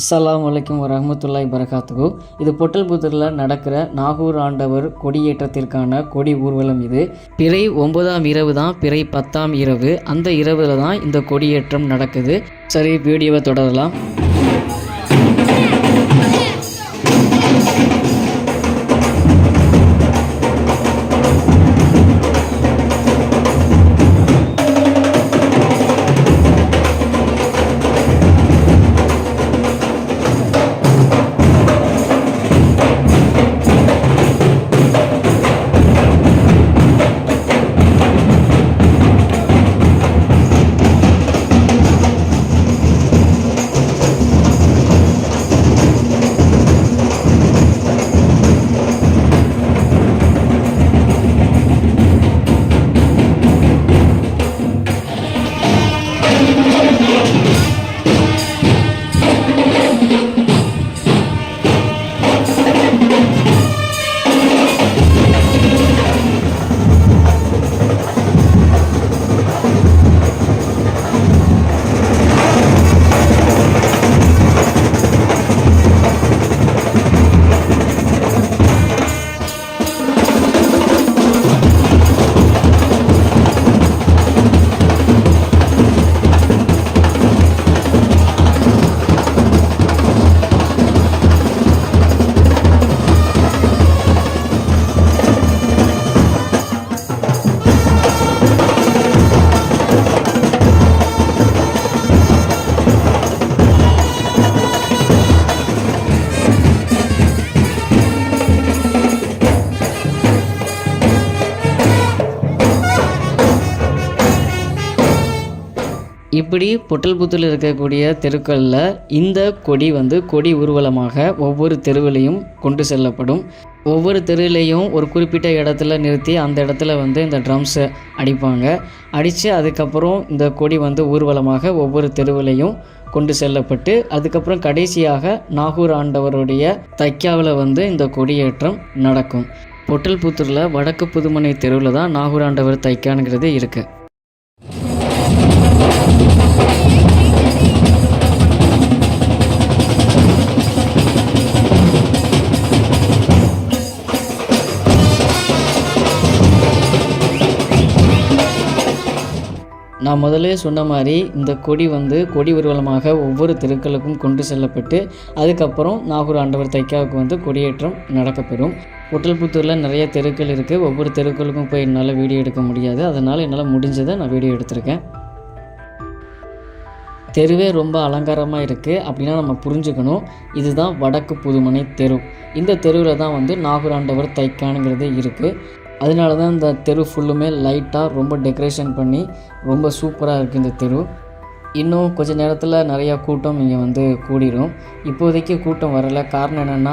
அஸ்ஸலாமு அலைக்கும் வரஹ்மத்துல்லாஹி வரகாத்துஹு. இது பொட்டல்புத்தூரில் நடக்கிற நாகூர் ஆண்டவர் கொடியேற்றத்திற்கான கொடி ஊர்வலம். இது பிறை 9ஆம் இரவு தான், பிறை 10ஆம் இரவு. அந்த இரவில் தான் இந்த கொடியேற்றம் நடக்குது. சரி, வீடியோவை தொடரலாம். இப்படி பொட்டல்புத்தூரில் இருக்கக்கூடிய தெருக்களில் இந்த கொடி கொடி ஊர்வலமாக ஒவ்வொரு தெருவிலையும் கொண்டு செல்லப்படும். ஒவ்வொரு தெருவிலையும் ஒரு குறிப்பிட்ட இடத்துல நிறுத்தி அந்த இடத்துல இந்த ட்ரம்ஸை அடிப்பாங்க. அடித்து அதுக்கப்புறம் இந்த கொடி ஊர்வலமாக ஒவ்வொரு தெருவிலையும் கொண்டு செல்லப்பட்டு அதுக்கப்புறம் கடைசியாக நாகூர் ஆண்டவருடைய தைக்காவில் இந்த கொடியேற்றம் நடக்கும். பொட்டல்புத்தூரில் வடக்கு புதுமனை தெருவில் தான் நாகூர் ஆண்டவர் தைக்கானுங்கிறது இருக்குது. நான் முதலே சொன்ன மாதிரி இந்த கொடி கொடி ஊர்வலமாக ஒவ்வொரு தெருக்களுக்கும் கொண்டு செல்லப்பட்டு அதுக்கப்புறம் நாகூர் ஆண்டவர் தைக்காவுக்கு கொடியேற்றம் நடக்கப்பெறும். பொட்டல்புத்தூரில் நிறைய தெருக்கள் இருக்குது. ஒவ்வொரு தெருக்களுக்கும் போய் என்னால் வீடியோ எடுக்க முடியாது. அதனால் என்னால் முடிஞ்சதை நான் வீடியோ எடுத்திருக்கேன். தெருவே ரொம்ப அலங்காரமாக இருக்குது அப்படின்னா நம்ம புரிஞ்சுக்கணும், இதுதான் வடக்கு புதுமனை தெரு. இந்த தெருவில் தான் நாகூர் ஆண்டவர் தைக்கானுங்கிறது இருக்குது. அதனால தான் இந்த தெரு ஃபுல்லுமே லைட்டாக ரொம்ப டெக்கரேஷன் பண்ணி ரொம்ப சூப்பராக இருக்குது இந்த தெரு. இன்னும் கொஞ்சம் நேரத்தில் நிறையா கூட்டம் இங்கே கூடிரும். இப்போதைக்கு கூட்டம் வரலை. காரணம் என்னென்னா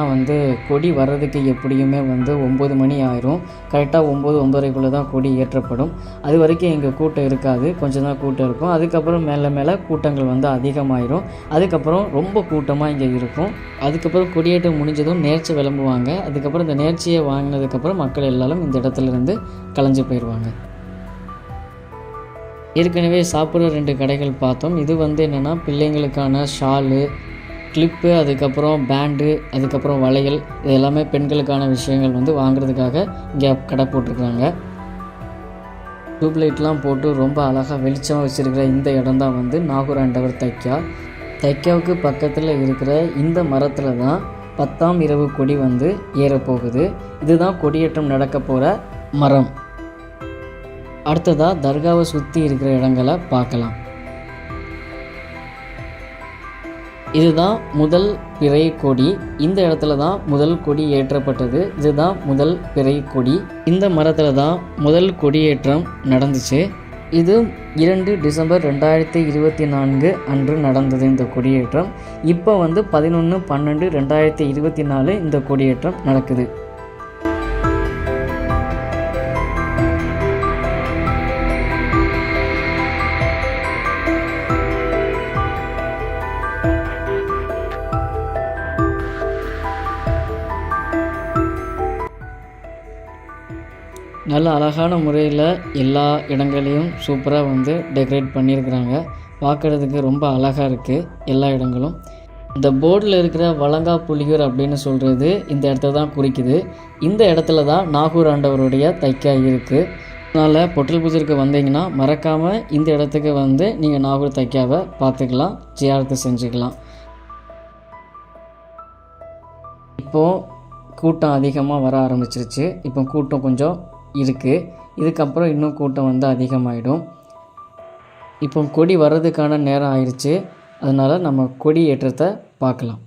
கொடி வர்றதுக்கு எப்படியுமே 9 மணி ஆயிரும். கரெக்டாக 9-9:30 தான் கொடி ஏற்றப்படும். அது வரைக்கும் இங்கே கூட்டம் இருக்காது, கொஞ்சம் தான் கூட்டம் இருக்கும். அதுக்கப்புறம் மேலே மேலே கூட்டங்கள் அதிகமாயிரும். அதுக்கப்புறம் ரொம்ப கூட்டமாக இங்கே இருக்கும். அதுக்கப்புறம் கொடியேற்றம் முடிஞ்சதும் நேர்ச்சி விளம்புவாங்க. அதுக்கப்புறம் இந்த நேர்ச்சியை வாங்கினதுக்கப்புறம் மக்கள் எல்லாரும் இந்த இடத்துலேருந்து கலைஞ்சு போயிடுவாங்க. ஏற்கனவே சாப்பிட்ற 2 கடைகள் பார்த்தோம். இது என்னென்னா பிள்ளைங்களுக்கான ஷாலு, கிளிப்பு, அதுக்கப்புறம் பேண்டு, அதுக்கப்புறம் வளையல், இது எல்லாமே பெண்களுக்கான விஷயங்கள் வாங்குறதுக்காக இங்கே கடை போட்டிருக்காங்க. டியூப்லைட்லாம் போட்டு ரொம்ப அழகாக வெளிச்சமாக வச்சுருக்கிற இந்த இடம் தான் நாகூர் ஆண்டவர் தைக்கா. தைக்காவுக்கு பக்கத்தில் இருக்கிற இந்த மரத்தில் தான் 10ஆம் இரவு கொடி ஏறப்போகுது. இதுதான் கொடியேற்றம் நடக்க போகிற மரம். அடுத்ததாக தர்காவை சுற்றி இருக்கிற இடங்களை பார்க்கலாம். இதுதான் முதல் பிறை கொடி. இந்த இடத்துல தான் முதல் கொடி ஏற்றப்பட்டது. இதுதான் முதல் பிறை கொடி. இந்த மரத்தில் தான் முதல் கொடியேற்றம் நடந்துச்சு. இது 2 டிசம்பர் 2024 அன்று நடந்தது இந்த கொடியேற்றம். இப்போ 11/12/2024 இந்த கொடியேற்றம் நடக்குது. நல்ல அழகான முறையில் எல்லா இடங்களையும் சூப்பராக டெக்கரேட் பண்ணியிருக்கிறாங்க. பார்க்குறதுக்கு ரொம்ப அழகாக இருக்குது எல்லா இடங்களும். இந்த போர்டில் இருக்கிற வலங்காப்புலியூர் அப்படின்னு சொல்கிறது இந்த இடத்த தான் குறிக்குது. இந்த இடத்துல தான் நாகூர் ஆண்டவருடைய தைக்கா இருக்குது. அதனால் பொட்டல் பூஜைக்கு வந்தீங்கன்னா மறக்காமல் இந்த இடத்துக்கு வந்து நீங்கள் நாகூர் தைக்காவை பார்த்துக்கலாம், ஜியாரத்து செஞ்சுக்கலாம். இப்போது கூட்டம் அதிகமாக வர ஆரம்பிச்சிருச்சு. இப்போ கூட்டம் கொஞ்சம் இருக்குது. இதுக்கப்புறம் இன்னும் கூட்டம் வந்து அதிகமாகிடும். இப்போ கொடி வர்றதுக்கான நேரம் ஆயிடுச்சு. அதனால் நம்ம கொடி ஏற்றத்தை பார்க்கலாம்.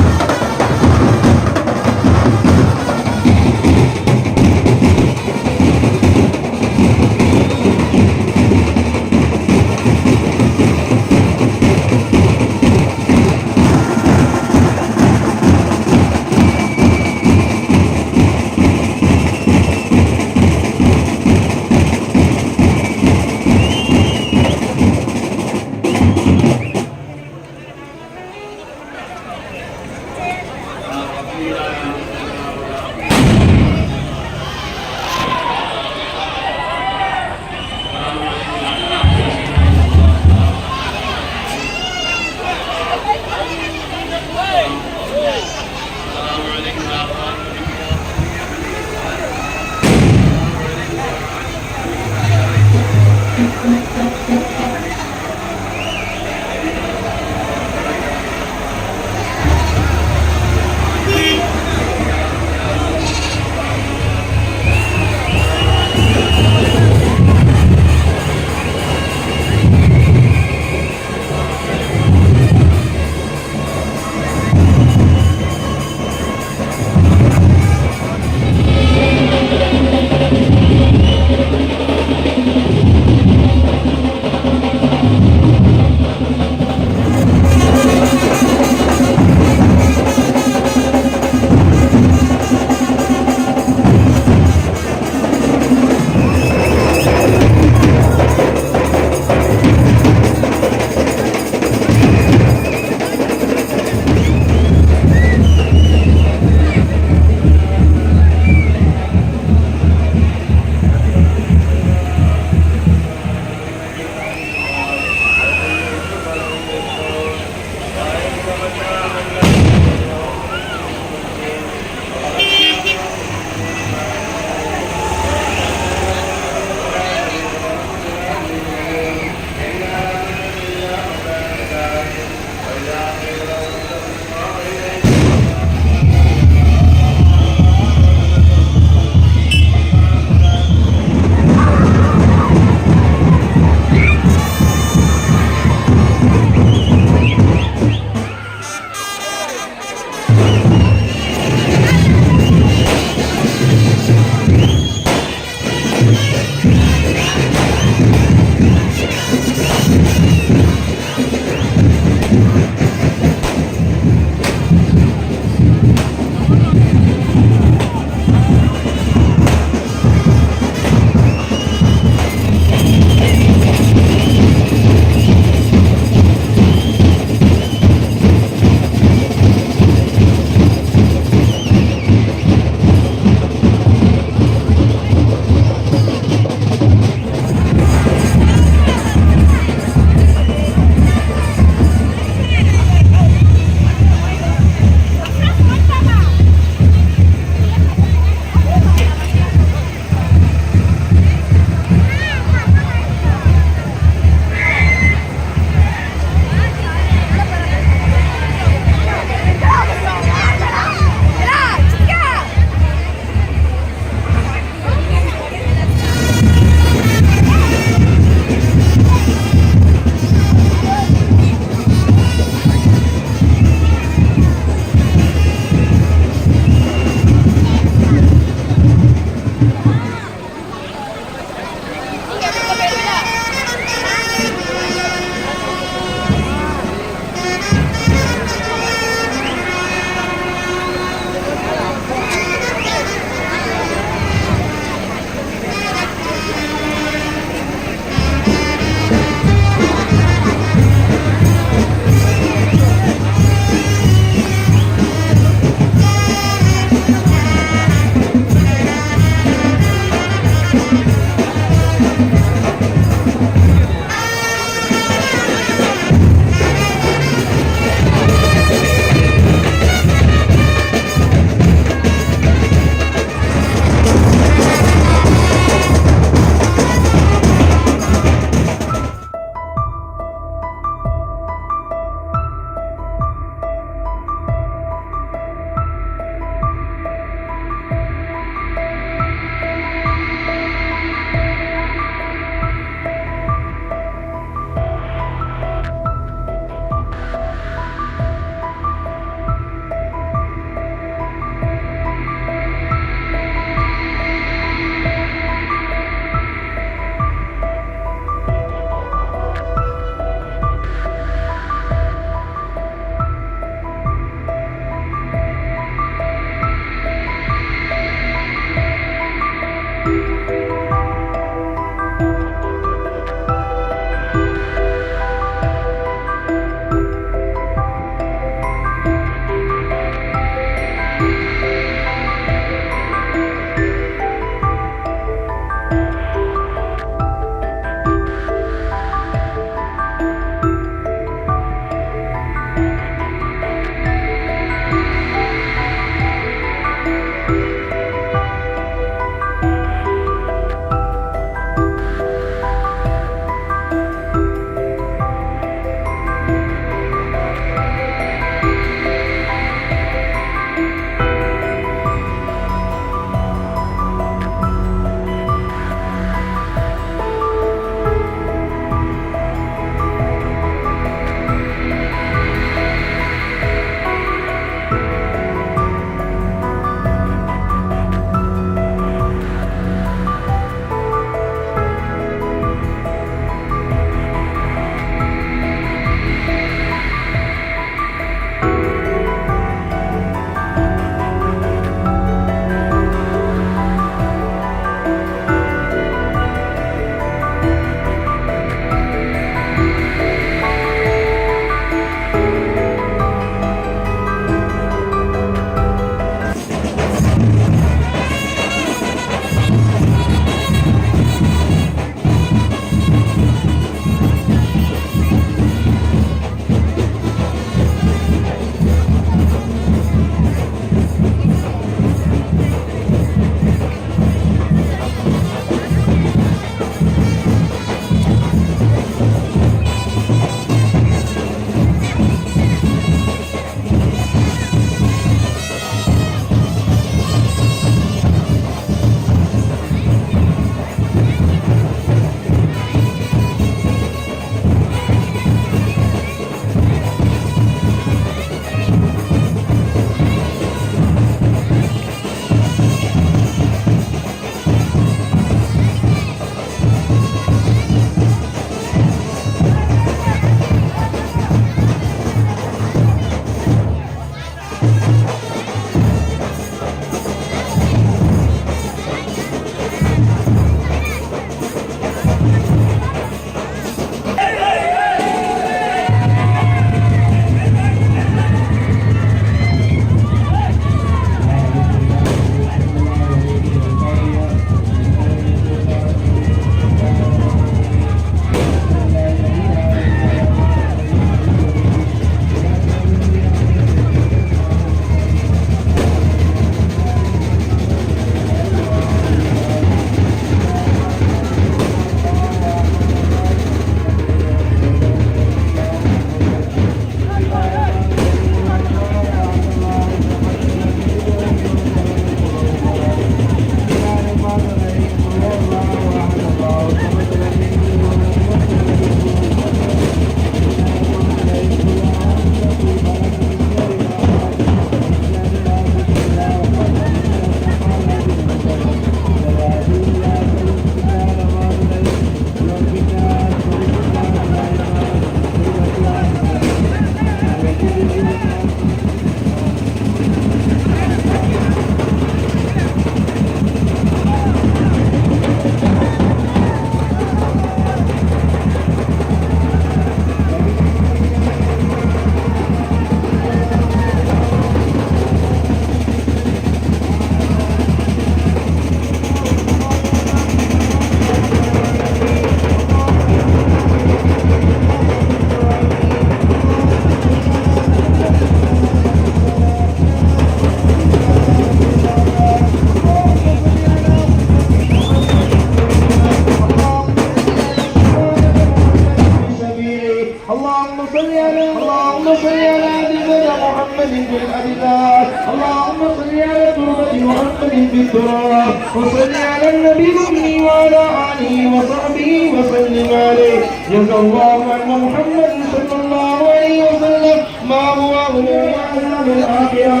صل على سيدنا محمد في الأبدان اللهم صل على تربة محمد في التراب وصل على النبي الأمي وعلى آله وصحبه وسلم عليه جزا الله عن محمد صلى الله عليه وسلم ما هو أغنى عذاب الآخرة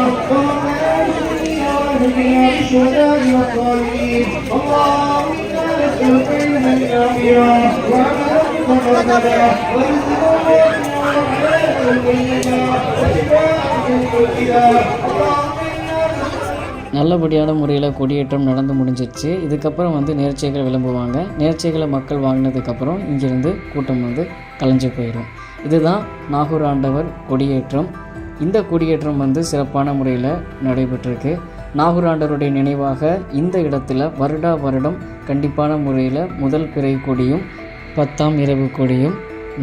بالشهداء والصالحين اللهم إنا نسألك علما نافعا وعملا متقبلا ورزقا وحلالا طيبا وشفاء من كل داء நல்லபடியான முறையில் கொடியேற்றம் நடந்து முடிஞ்சிருச்சு. இதுக்கப்புறம் வந்து நேர்ச்சைகள் விளம்புவாங்க. நேர்ச்சைகளை மக்கள் வாங்கினதுக்கப்புறம் இங்கேருந்து கூட்டம் வந்து கலைஞ்சு போயிடும். இதுதான் நாகூர் ஆண்டவர் கொடியேற்றம். இந்த கொடியேற்றம் வந்து சிறப்பான முறையில் நடைபெற்றிருக்கு. நாகூர் ஆண்டவருடைய நினைவாக இந்த இடத்துல வருடம் கண்டிப்பான முறையில் முதல் பிறை கொடியும் 10ஆம் இரவு கொடியும்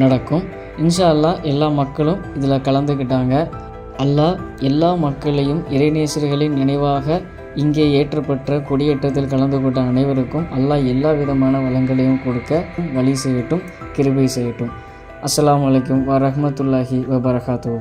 நடக்கும். இன்ஷா அல்லாஹ் எல்லா மக்களும் இதில் கலந்துக்கிட்டாங்க. அல்லாஹ் எல்லா மக்களையும் இறைநேசர்களின் நினைவாக இங்கே ஏற்றப்பட்ட கொடியேற்றத்தில் கலந்து கொண்ட அனைவருக்கும் அல்லாஹ் எல்லா விதமான வளங்களையும் கொடுக்க வழி செய்யட்டும், கிருபை செய்யட்டும். அஸ்ஸலாமு அலைக்கும் வரஹ்மத்துல்லாஹி வபரகாத்துஹு.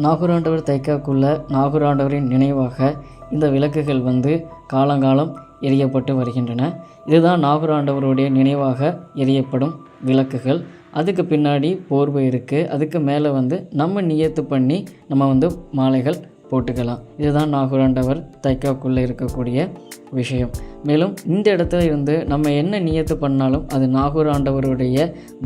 நாகூர் ஆண்டவர் தைக்காக்குள்ள நாகூர் ஆண்டவரின் நினைவாக இந்த விளக்குகள் வந்து காலங்காலம் எரியப்பட்டு வருகின்றன. இதுதான் நாகூர் ஆண்டவருடைய நினைவாக எரியப்படும் விளக்குகள். அதுக்கு பின்னாடி போர்வை இருக்குது. அதுக்கு மேலே வந்து நம்ம நியத்து பண்ணி நம்ம வந்து மாலைகள் போட்டுக்கலாம். இதுதான் நாகூர் ஆண்டவர் தைக்காக்குள்ளே இருக்கக்கூடிய விஷயம். மேலும் இந்த இடத்துல இருந்து நம்ம என்ன நியத்து பண்ணாலும் அது நாகூர் ஆண்டவருடைய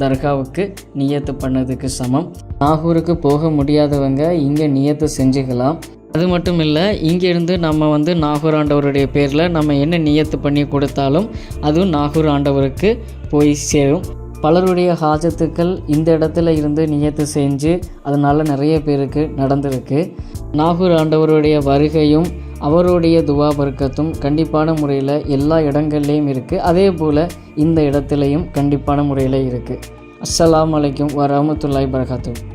தர்காவுக்கு நியத்து பண்ணதுக்கு சமம். நாகூருக்கு போக முடியாதவங்க இங்கே நியத்து செஞ்சுக்கலாம். அது மட்டும் இல்லை, இங்கேருந்து நம்ம வந்து நாகூர் ஆண்டவருடைய பேரில் நம்ம என்ன நியத்து பண்ணி கொடுத்தாலும் அதுவும் நாகூர் ஆண்டவருக்கு போய் சேரும். பலருடைய ஹாஜத்துக்கள் இந்த இடத்துல இருந்து நியத்து செஞ்சு அதனால் நிறைய பேருக்கு நடந்திருக்கு. நாகூர் ஆண்டவருடைய வருகையும் அவருடைய துவா பர்க்கத்தும் கண்டிப்பான முறையில் எல்லா இடங்கள்லேயும் இருக்குது. அதே போல் இந்த இடத்துலையும் கண்டிப்பான முறையில் இருக்குது. அஸ்ஸலாமு அலைக்கும் வரஹ்மத்துல்லாஹி வபரகாத்துஹு.